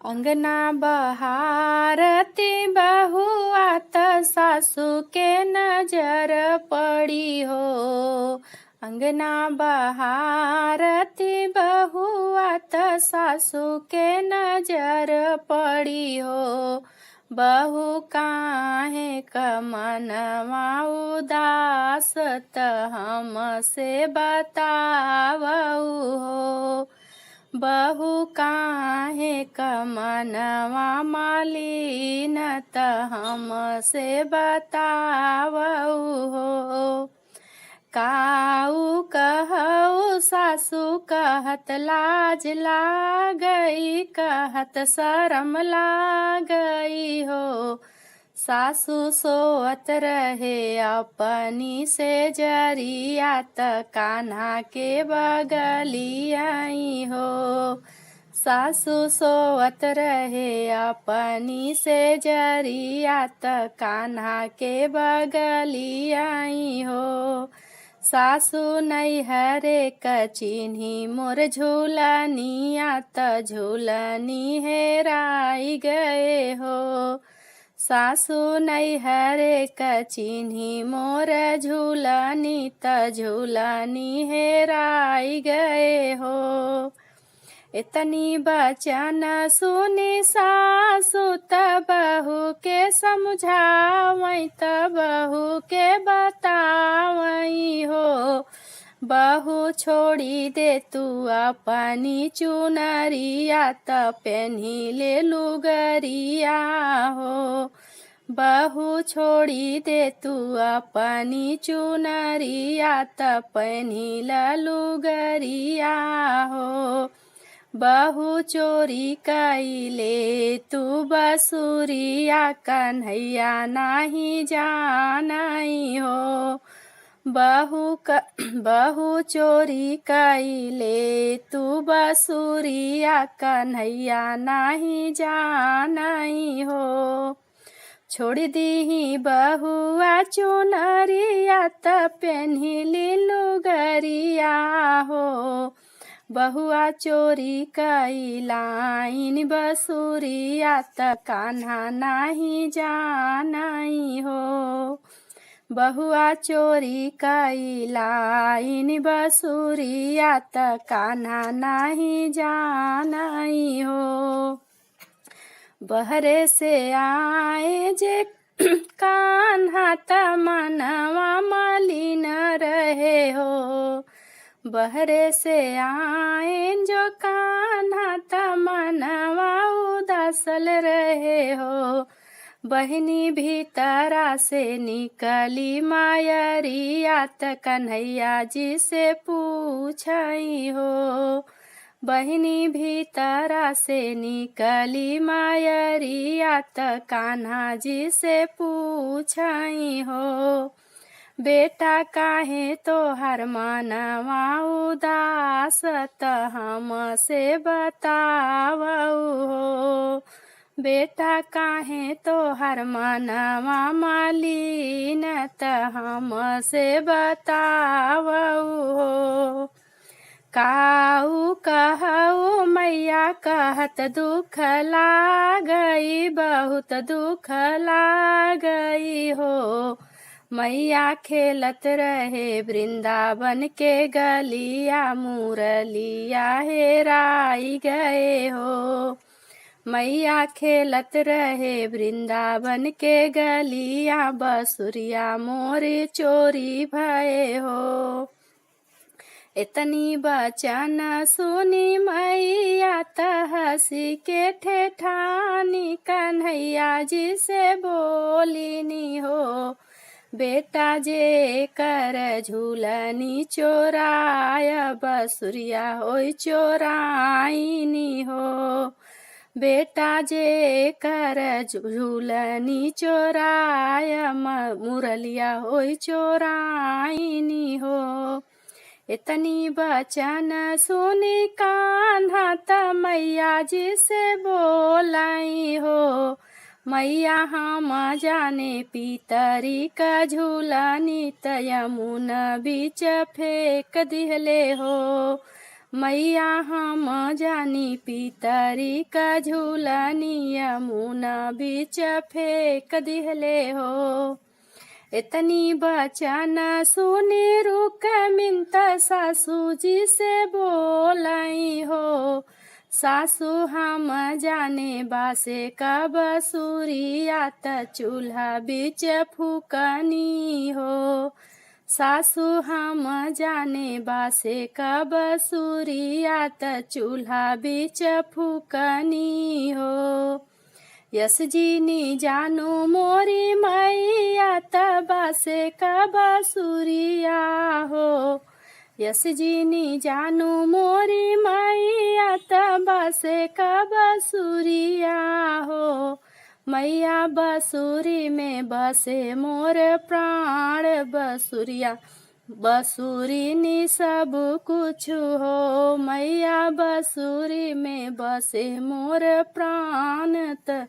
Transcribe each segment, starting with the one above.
अंगना बहारती बहुआ त सासू के नजर पड़ी हो। अंगना बहारती बहुआ त सासू के नजर पड़ी हो। बहू काहे क मनवा उदास त हमसे बतावऊ हो। बहू काहे क मनवा मलिन त हमसे बतावऊ हो। काऊ कहऊ सासू कहत लाज लागई, कहत शरम लागई हो। सासू सोवत रहे अपनी से जरिया त कान्हा के बगलियाई हो। सासू सोवत रहे अपनी से जरिया त कान्हा के बगलियाई हो। सासू नैहरे क चिन्ही मोर झूलनिया त झूलनी हेराई गए हो। सासू नैहरे क चिन्ही मोर झूलनी त झूलनी हेराई गए हो। इतनी बचन सुनी सासू त बहू के समझावई त बहू के बतावई हो। बहू छोड़ी दे तू अपनी चुनरिया त पेन्ही ले लुगरिया हो। बहू छोड़ी दे तू अपनी चुनरिया त पेन्ही ल लुगरिया हो। बहू चोरी कैले तू बसुरिया कन्हैया नाही जानई हो। बहू चोरी कैले तू बसुरिया कन्हैया नाही जानई हो। छोड़ दीही बहुआ चुनरिया त पेन्ही लुगरिया हो। बहुआ चोरी कैलाइन बसुरिया त कान्हा नाही जानई हो। बहुआ चोरी कैलाइन बसुरिया त कान्हा नाही जानई हो। बहरे से आए जे कान्हा त मनवा मलिन रहे हो। बहरे से आए जो कान्हा त मनवा उदासल रहे हो। बहनी भीतरा से निकली मायरिया त कन्हैया जी से पूछई हो। बहनी भीतरा से निकली मायरिया त कान्हा जी से पूछई हो। बेटा काहे तोहर मनवा उदास त हमसे बतावऊ हो। बेटा काहे तोहर मनवा मलिन त हमसे बतावऊ हो। काऊ कहऊ मैया कहत दुख लागई, बहुत दुख लागई हो। मैया खेलत रहे वृंदावन के गलिया, मुरलिया हेराई गए हो। मैया खेलत रहे वृंदावन के गलिया, बसुरिया मोर चोरी भये हो। इतनी बचन सुनी मैया त हंसी के ठेठानी कन्हैया जी से बोलिनी हो। बेटा जे कर झूलनी चोराय, बसुरिया होई चोराइनी हो। बेटा जे कर झूलनी चोराय, मुरलिया होई चोराइनी हो। इतनी बचन सुनी कान्हा त मैया जी से बोलाई हो। मैया हम जाने पीतरी का झूलनी त यमुना बीच फेंक दिहले हो। मैया हम जानी पितरी का झूलनी यमुना बीच फेंक दिहले हो। इतनी बचन सुनी रुक मिनत सासू जी से बोलाई हो। सासू हम जाने बासे कब सूरियात चूल्हा बीच फूकनी हो। सासू हम जाने बासे कब सूरियात चूल्हा बीच फूकनी हो। यस जीनी जानू मोरी मैया तबा से कबा सूरिया हो। यस जीनी जानू मोरी मैया तबा से कबा सूरिया हो। मैया बसूरी में बसे मोर प्राण बसुरिया बसूरी नी सब कुछ हो। मैया बसूरी में बसे मोर प्राण त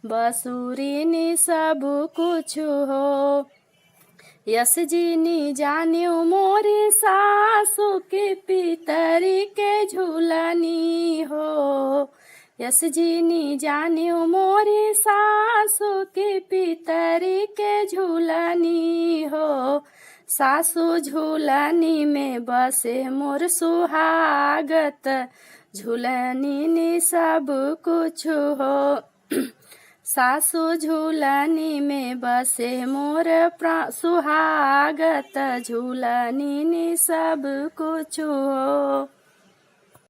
बसूरी नी सब कुछ हो। यस जीनी जान्यू मोरी सासू के पितरी के झूलनी हो। यस जीनी जान्यू मोरी सासू के पितरी के झूलनी हो। सासू झूलनी में बसे मोर सुहागत झूलनी नी सब कुछ हो। सासू झूलनी में बसे मोर सुहागत झूलनी नी सब कुछ हो।